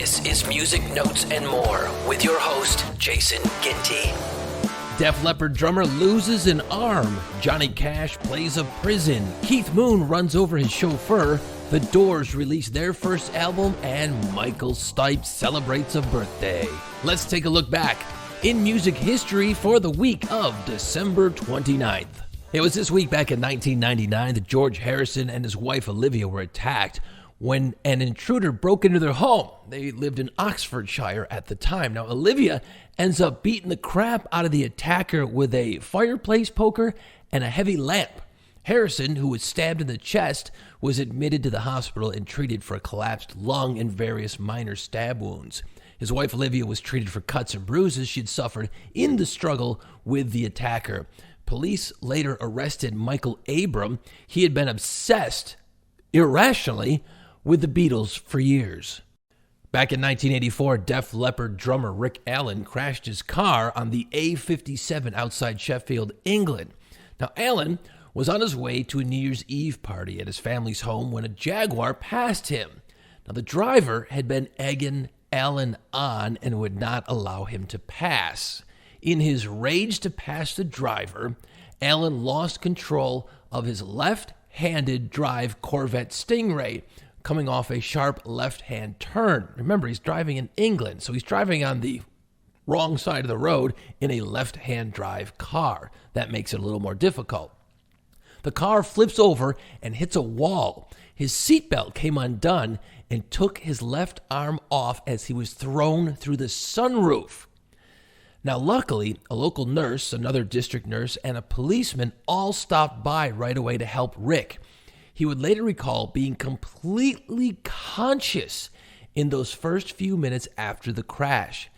This is Music, Notes, and More with your host, Jason Ginty. Def Leppard drummer loses an arm. Johnny Cash plays a prison. Keith Moon runs over his chauffeur. The Doors release their first album, and Michael Stipe celebrates a birthday. Let's take a look back in music history for the week of December 29th. It was this week back in 1999 that George Harrison and his wife Olivia were attacked when an intruder broke into their home. They lived in Oxfordshire at the time. Now, Olivia ends up beating the crap out of the attacker with a fireplace poker and a heavy lamp. Harrison, who was stabbed in the chest, was admitted to the hospital and treated for a collapsed lung and various minor stab wounds. His wife Olivia was treated for cuts and bruises she had suffered in the struggle with the attacker. Police later arrested Michael Abram. He had been obsessed, irrationally, with the Beatles for years. Back in 1984, Def Leppard drummer Rik Allen crashed his car on the A57 outside Sheffield, England. Now, Allen was on his way to a New Year's Eve party at his family's home when a Jaguar passed him. Now, the driver had been egging Allen on and would not allow him to pass. In his rage to pass the driver, Allen lost control of his left-handed drive Corvette Stingray, coming off a sharp left-hand turn. Remember, he's driving in England, so he's driving on the wrong side of the road in a left-hand drive car. That makes it a little more difficult. The car flips over and hits a wall. His seatbelt came undone and took his left arm off as he was thrown through the sunroof. Now, luckily, a local nurse, another district nurse, and a policeman all stopped by right away to help Rik. He would later recall being completely conscious in those first few minutes after the crash.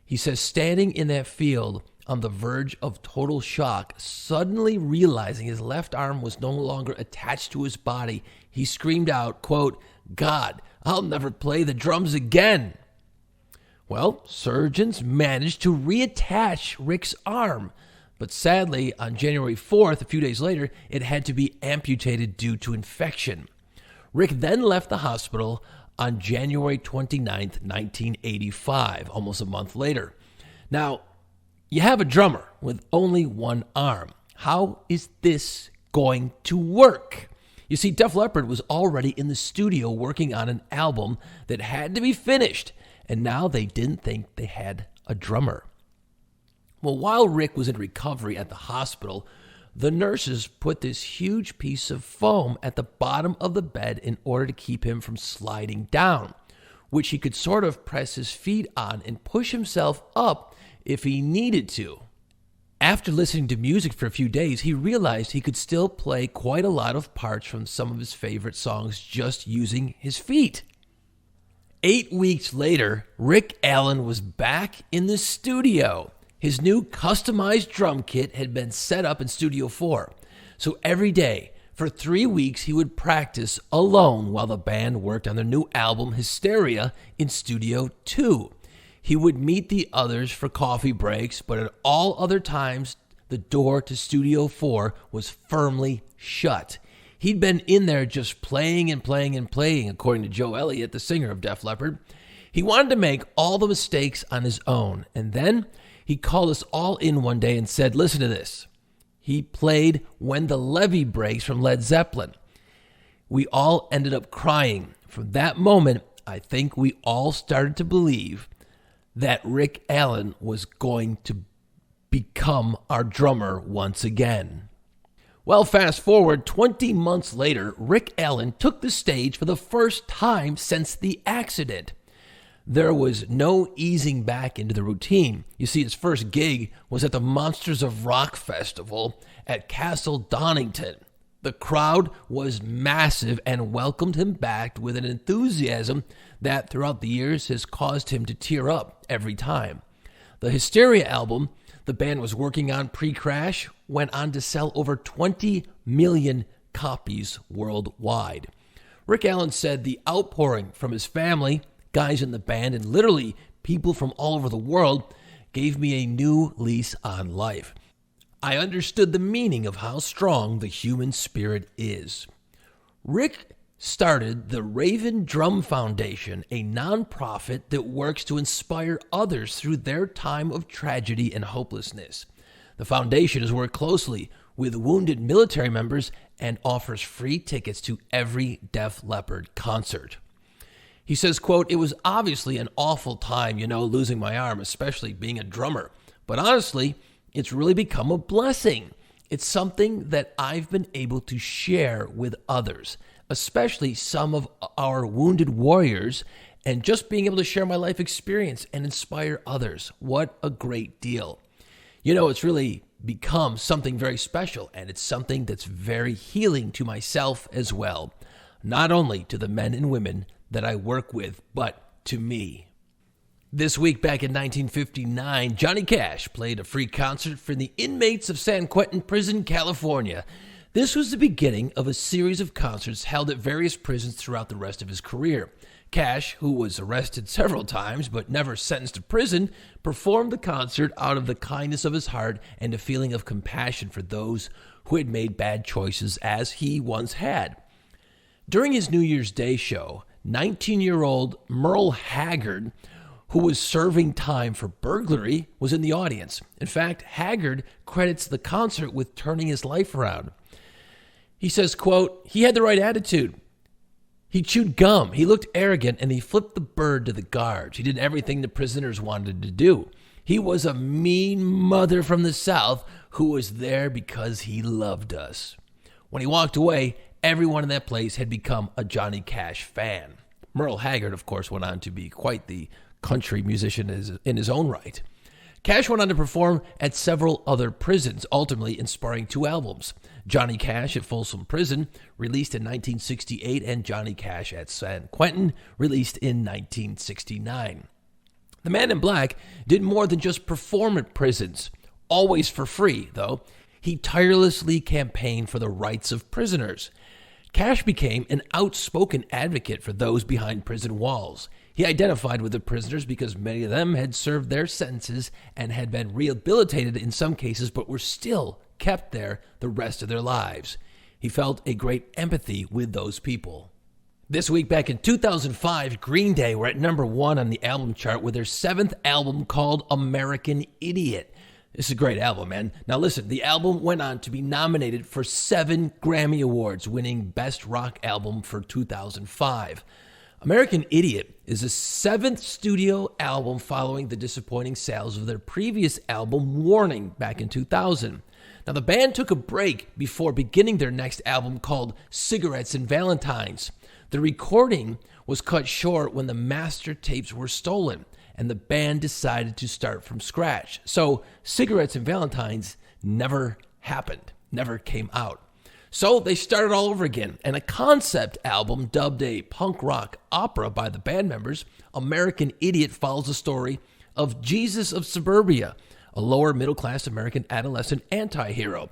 He says, standing in that field on the verge of total shock, suddenly realizing his left arm was no longer attached to his body, he screamed out, quote, "God, I'll never play the drums again." Well, surgeons managed to reattach Rik's arm, but sadly, on January 4th, a few days later, it had to be amputated due to infection. Rik then left the hospital on January 29th, 1985, almost a month later. Now, you have a drummer with only one arm. How is this going to work? You see, Def Leppard was already in the studio working on an album that had to be finished, and now they didn't think they had a drummer. Well, while Rik was in recovery at the hospital, the nurses put this huge piece of foam at the bottom of the bed in order to keep him from sliding down, which he could sort of press his feet on and push himself up if he needed to. After listening to music for a few days, he realized he could still play quite a lot of parts from some of his favorite songs just using his feet. 8 weeks later, Rik Allen was back in the studio. His new customized drum kit had been set up in Studio 4. So every day, for 3 weeks, he would practice alone while the band worked on their new album, Hysteria, in Studio 2. He would meet the others for coffee breaks, but at all other times, the door to Studio 4 was firmly shut. He'd been in there just playing and playing and playing, according to Joe Elliott, the singer of Def Leppard. He wanted to make all the mistakes on his own, and then he called us all in one day and said, listen to this. He played When the Levee Breaks from Led Zeppelin. We all ended up crying. From that moment, I think we all started to believe that Rik Allen was going to become our drummer once again. Well, fast forward 20 months later, Rik Allen took the stage for the first time since the accident. There was no easing back into the routine. You see, his first gig was at the Monsters of Rock Festival at Castle Donington. The crowd was massive and welcomed him back with an enthusiasm that throughout the years has caused him to tear up every time. The Hysteria album the band was working on pre-crash went on to sell over 20 million copies worldwide. Rik Allen said the outpouring from his family, guys in the band, and literally people from all over the world gave me a new lease on life. I understood the meaning of how strong the human spirit is. Rik started the Raven Drum Foundation, a nonprofit that works to inspire others through their time of tragedy and hopelessness. The foundation has worked closely with wounded military members and offers free tickets to every Def Leppard concert. He says, quote, "It was obviously an awful time, losing my arm, especially being a drummer. But honestly, it's really become a blessing. It's something that I've been able to share with others, especially some of our wounded warriors, and just being able to share my life experience and inspire others. What a great deal. It's really become something very special, and it's something that's very healing to myself as well. Not only to the men and women that I work with, but to me." This week, back in 1959, Johnny Cash played a free concert for the inmates of San Quentin Prison, California. This was the beginning of a series of concerts held at various prisons throughout the rest of his career. Cash, who was arrested several times but never sentenced to prison, performed the concert out of the kindness of his heart and a feeling of compassion for those who had made bad choices, as he once had. During his New Year's Day show, 19-year-old Merle Haggard, who was serving time for burglary, was in the audience. In fact, Haggard credits the concert with turning his life around. He says, quote, "He had the right attitude. He chewed gum, he looked arrogant, and he flipped the bird to the guards. He did everything the prisoners wanted to do. He was a mean mother from the South who was there because he loved us." When he walked away, everyone in that place had become a Johnny Cash fan. Merle Haggard, of course, went on to be quite the country musician in his own right. Cash went on to perform at several other prisons, ultimately inspiring two albums: Johnny Cash at Folsom Prison, released in 1968, and Johnny Cash at San Quentin, released in 1969. The Man in Black did more than just perform at prisons, always for free, though. He tirelessly campaigned for the rights of prisoners. Cash became an outspoken advocate for those behind prison walls. He identified with the prisoners because many of them had served their sentences and had been rehabilitated in some cases, but were still kept there the rest of their lives. He felt a great empathy with those people. This week, back in 2005, Green Day were at number 1 on the album chart with their 7th album called American Idiot. This is a great album, man. Now listen, the album went on to be nominated for 7 Grammy Awards, winning Best Rock Album for 2005. American Idiot is the 7th studio album following the disappointing sales of their previous album, Warning, back in 2000. Now, the band took a break before beginning their next album called Cigarettes and Valentines. The recording was cut short when the master tapes were stolen, and the band decided to start from scratch. So, Cigarettes and Valentines never happened, never came out. So they started all over again, and a concept album dubbed a punk rock opera by the band members, American Idiot, follows the story of Jesus of Suburbia, a lower middle-class American adolescent anti-hero.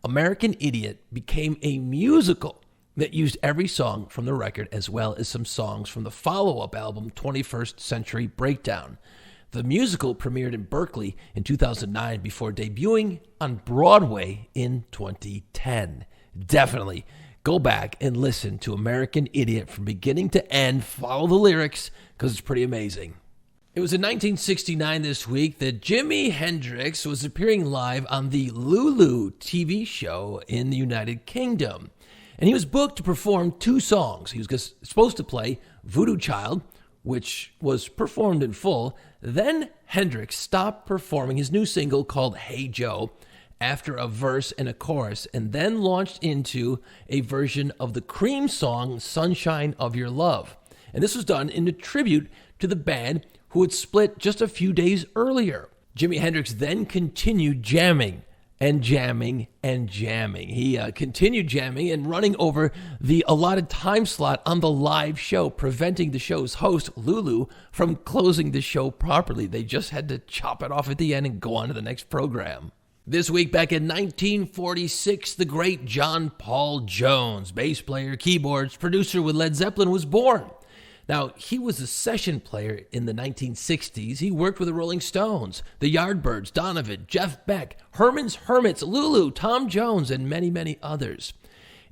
American Idiot became a musical that used every song from the record as well as some songs from the follow-up album, 21st Century Breakdown. The musical premiered in Berkeley in 2009 before debuting on Broadway in 2010. Definitely go back and listen to American Idiot from beginning to end. Follow the lyrics because it's pretty amazing. It was in 1969 this week that Jimi Hendrix was appearing live on the Lulu TV show in the United Kingdom. And he was booked to perform 2 songs. He was supposed to play Voodoo Child, which was performed in full. Then Hendrix stopped performing his new single called Hey Joe after a verse and a chorus, and then launched into a version of the Cream song Sunshine of Your Love. And this was done in a tribute to the band who had split just a few days earlier. Jimi Hendrix then continued jamming and jamming and jamming. He continued jamming and running over the allotted time slot on the live show, preventing the show's host, Lulu, from closing the show properly. They just had to chop it off at the end and go on to the next program. This week, back in 1946, the great John Paul Jones, bass player, keyboards, producer with Led Zeppelin, was born. Now, he was a session player in the 1960s. He worked with the Rolling Stones, the Yardbirds, Donovan, Jeff Beck, Herman's Hermits, Lulu, Tom Jones, and many, many others.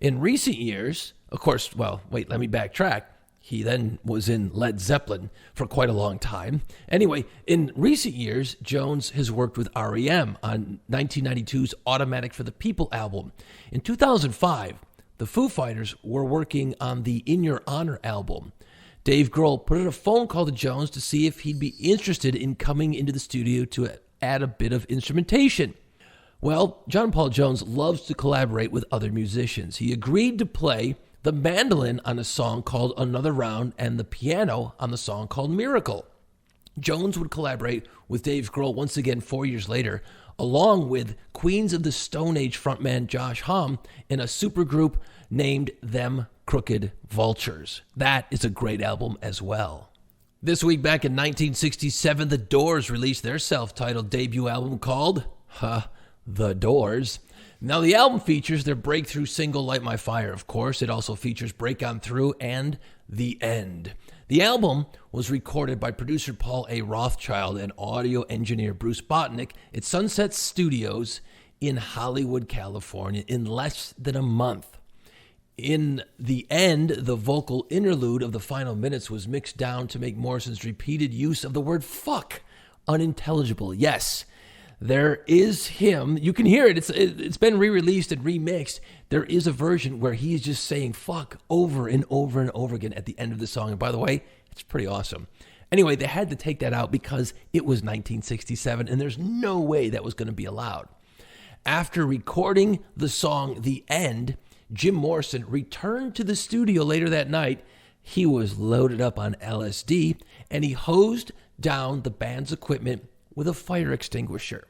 In recent years, Of course, well, wait, let me backtrack. He then was in Led Zeppelin for quite a long time. Anyway, in recent years, Jones has worked with REM on 1992's Automatic for the People album. In 2005, the Foo Fighters were working on the In Your Honor album. Dave Grohl put in a phone call to Jones to see if he'd be interested in coming into the studio to add a bit of instrumentation. Well, John Paul Jones loves to collaborate with other musicians. He agreed to play the mandolin on a song called Another Round and the piano on the song called Miracle. Jones would collaborate with Dave Grohl once again 4 years later, along with Queens of the Stone Age frontman Josh Homme in a supergroup named Them Crooked Vultures. That is a great album as well. This week back in 1967, The Doors released their self-titled debut album called The Doors. Now, the album features their breakthrough single, Light My Fire, of course. It also features Break On Through and The End. The album was recorded by producer Paul A. Rothchild and audio engineer Bruce Botnick at Sunset Studios in Hollywood, California, in less than a month. In The End, the vocal interlude of the final minutes was mixed down to make Morrison's repeated use of the word fuck unintelligible. Yes, there is him. You can hear it. It's been re-released and remixed. There is a version where he is just saying fuck over and over and over again at the end of the song. And by the way, it's pretty awesome. Anyway, they had to take that out because it was 1967 and there's no way that was going to be allowed. After recording the song The End, Jim Morrison returned to the studio later that night. He was loaded up on LSD and he hosed down the band's equipment with a fire extinguisher.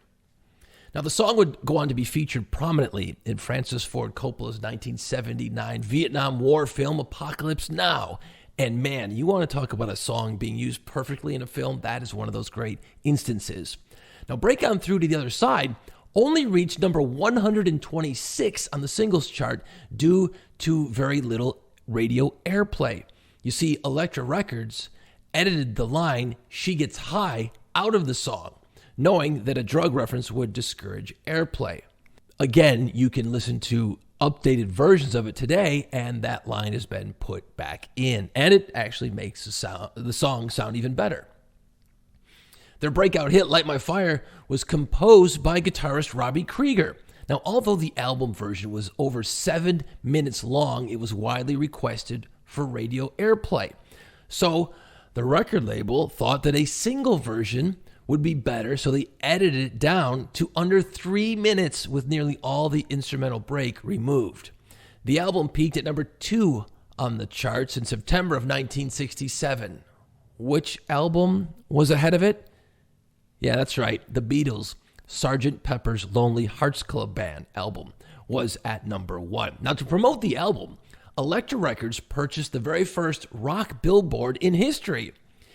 Now, the song would go on to be featured prominently in Francis Ford Coppola's 1979 Vietnam War film Apocalypse Now. And man, you want to talk about a song being used perfectly in a film, that is one of those great instances. Now, Break On Through to the Other Side only reached number 126 on the singles chart due to very little radio airplay. You see, Elektra Records edited the line, "She Gets High," out of the song, knowing that a drug reference would discourage airplay. Again, you can listen to updated versions of it today, and that line has been put back in, and it actually makes the song sound even better. Their breakout hit, Light My Fire, was composed by guitarist Robbie Krieger. Now, although the album version was over 7 minutes long, it was widely requested for radio airplay. So the record label thought that a single version would be better, so they edited it down to under 3 minutes with nearly all the instrumental break removed. The album peaked at number 2 on the charts in September of 1967. Which album was ahead of it? Yeah, that's right. The Beatles' Sgt. Pepper's Lonely Hearts Club Band album was at number 1. Now, to promote the album, Elektra Records purchased the very first rock billboard in history.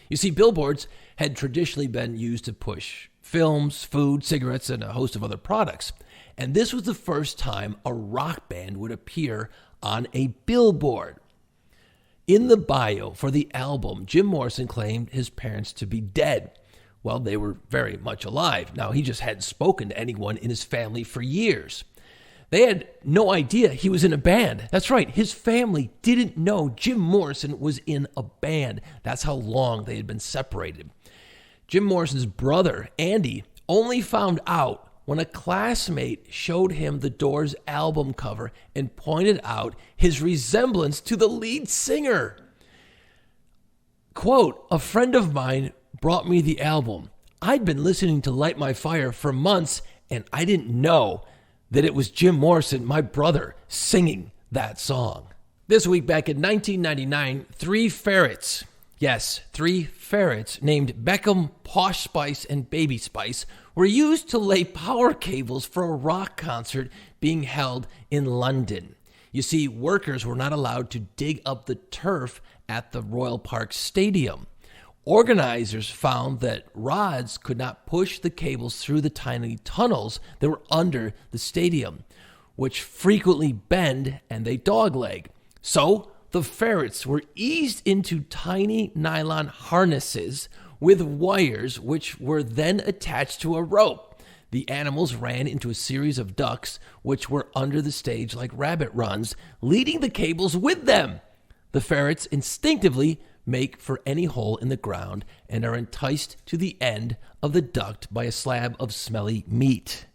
You see, billboards had traditionally been used to push films, food, cigarettes, and a host of other products. And this was the first time a rock band would appear on a billboard. In the bio for the album, Jim Morrison claimed his parents to be dead. Well, they were very much alive. Now, he just hadn't spoken to anyone in his family for years. They had no idea he was in a band. That's right, his family didn't know Jim Morrison was in a band. That's how long they had been separated. Jim Morrison's brother, Andy, only found out when a classmate showed him the Doors album cover and pointed out his resemblance to the lead singer. Quote, "A friend of mine brought me the album. I'd been listening to Light My Fire for months, and I didn't know that it was Jim Morrison, my brother, singing that song." This week back in 1999, 3 ferrets, yes, 3 ferrets named Beckham, Posh Spice, and Baby Spice were used to lay power cables for a rock concert being held in London. You see, workers were not allowed to dig up the turf at the Royal Park Stadium. Organizers found that rods could not push the cables through the tiny tunnels that were under the stadium, which frequently bend and they dogleg. So the ferrets were eased into tiny nylon harnesses with wires which were then attached to a rope. The animals ran into a series of ducts which were under the stage like rabbit runs, leading the cables with them. The ferrets instinctively make for any hole in the ground and are enticed to the end of the duct by a slab of smelly meat.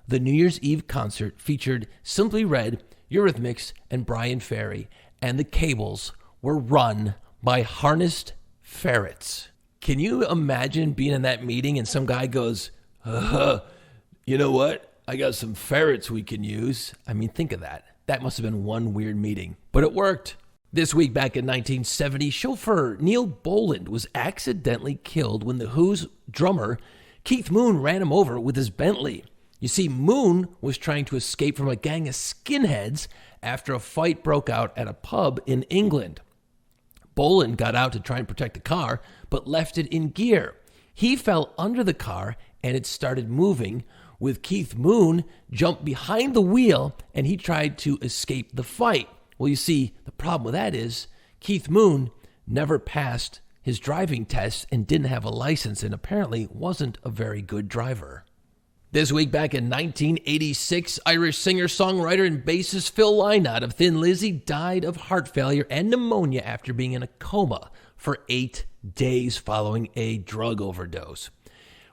The New Year's Eve concert featured Simply Red, Eurythmics, and Brian Ferry, and the cables were run by harnessed ferrets. Can you imagine being in that meeting and some guy goes, you know what? I got some ferrets we can use. I mean, think of that. That must have been one weird meeting, but it worked. This week back in 1970, chauffeur Neil Boland was accidentally killed when The Who's drummer Keith Moon ran him over with his Bentley. You see, Moon was trying to escape from a gang of skinheads after a fight broke out at a pub in England. Boland got out to try and protect the car, but left it in gear. He fell under the car and it started moving, with Keith Moon jumped behind the wheel and he tried to escape the fight. Well, you see, the problem with that is Keith Moon never passed his driving test and didn't have a license and apparently wasn't a very good driver. This week back in 1986, Irish singer-songwriter and bassist Phil Lynott of Thin Lizzy died of heart failure and pneumonia after being in a coma for 8 days following a drug overdose.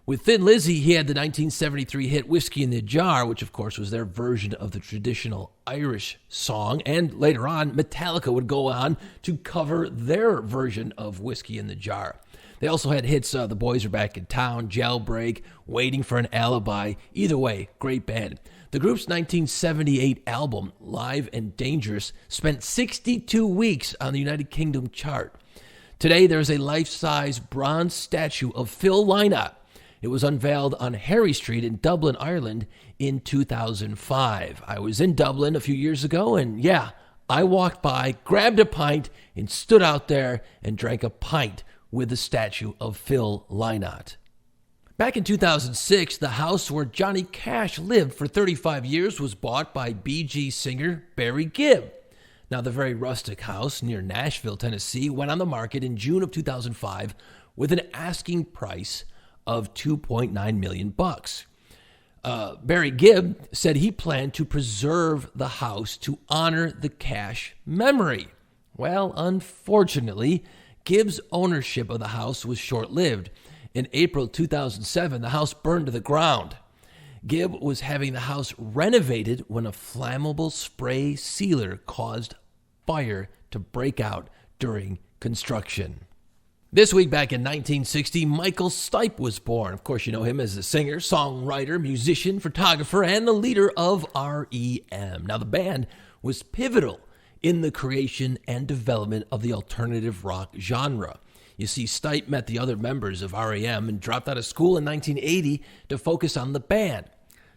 With Thin Lizzy, he had the 1973 hit Whiskey in the Jar, which of course was their version of the traditional Irish song, and later on, Metallica would go on to cover their version of Whiskey in the Jar. They also had hits, The Boys Are Back in Town, Jailbreak, Waiting for an Alibi. Either way, great band. The group's 1978 album, Live and Dangerous, spent 62 weeks on the United Kingdom chart. Today, there's a life-size bronze statue of Phil Lynott. It was unveiled on Harry Street in Dublin, Ireland in 2005. I was in Dublin a few years ago, and yeah, I walked by, grabbed a pint, and stood out there and drank a pint with the statue of Phil Lynott. Back in 2006, the house where Johnny Cash lived for 35 years was bought by Bee Gee singer Barry Gibb. Now, the very rustic house near Nashville, Tennessee, went on the market in June of 2005 with an asking price of $2.9 million. Barry Gibb said he planned to preserve the house to honor the Cash memory. Well, unfortunately, Gibb's ownership of the house was short-lived. In April 2007, the house burned to the ground. Gibb was having the house renovated when a flammable spray sealer caused fire to break out during construction. This week back in 1960, Michael Stipe was born. Of course, you know him as a singer, songwriter, musician, photographer, and the leader of REM. Now, the band was pivotal in the creation and development of the alternative rock genre. You see, Stipe met the other members of REM and dropped out of school in 1980 to focus on the band.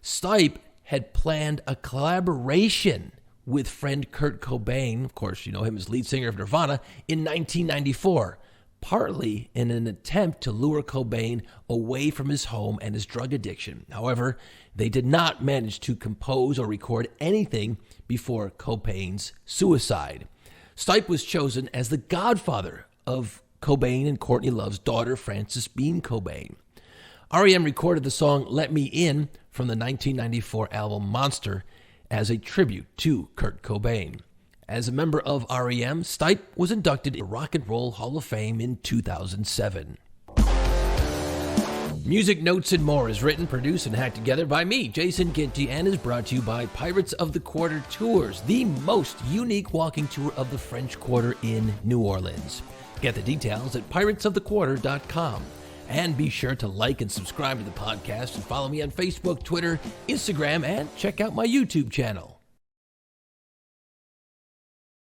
Stipe had planned a collaboration with friend Kurt Cobain, of course, you know him as lead singer of Nirvana, in 1994. Partly in an attempt to lure Cobain away from his home and his drug addiction. However, they did not manage to compose or record anything before Cobain's suicide. Stipe was chosen as the godfather of Cobain and Courtney Love's daughter, Frances Bean Cobain. REM recorded the song Let Me In from the 1994 album Monster as a tribute to Kurt Cobain. As a member of REM, Stipe was inducted in the Rock and Roll Hall of Fame in 2007. Music Notes and More is written, produced, and hacked together by me, Jason Ginty, and is brought to you by Pirates of the Quarter Tours, the most unique walking tour of the French Quarter in New Orleans. Get the details at piratesofthequarter.com. And be sure to like and subscribe to the podcast and follow me on Facebook, Twitter, Instagram, and check out my YouTube channel.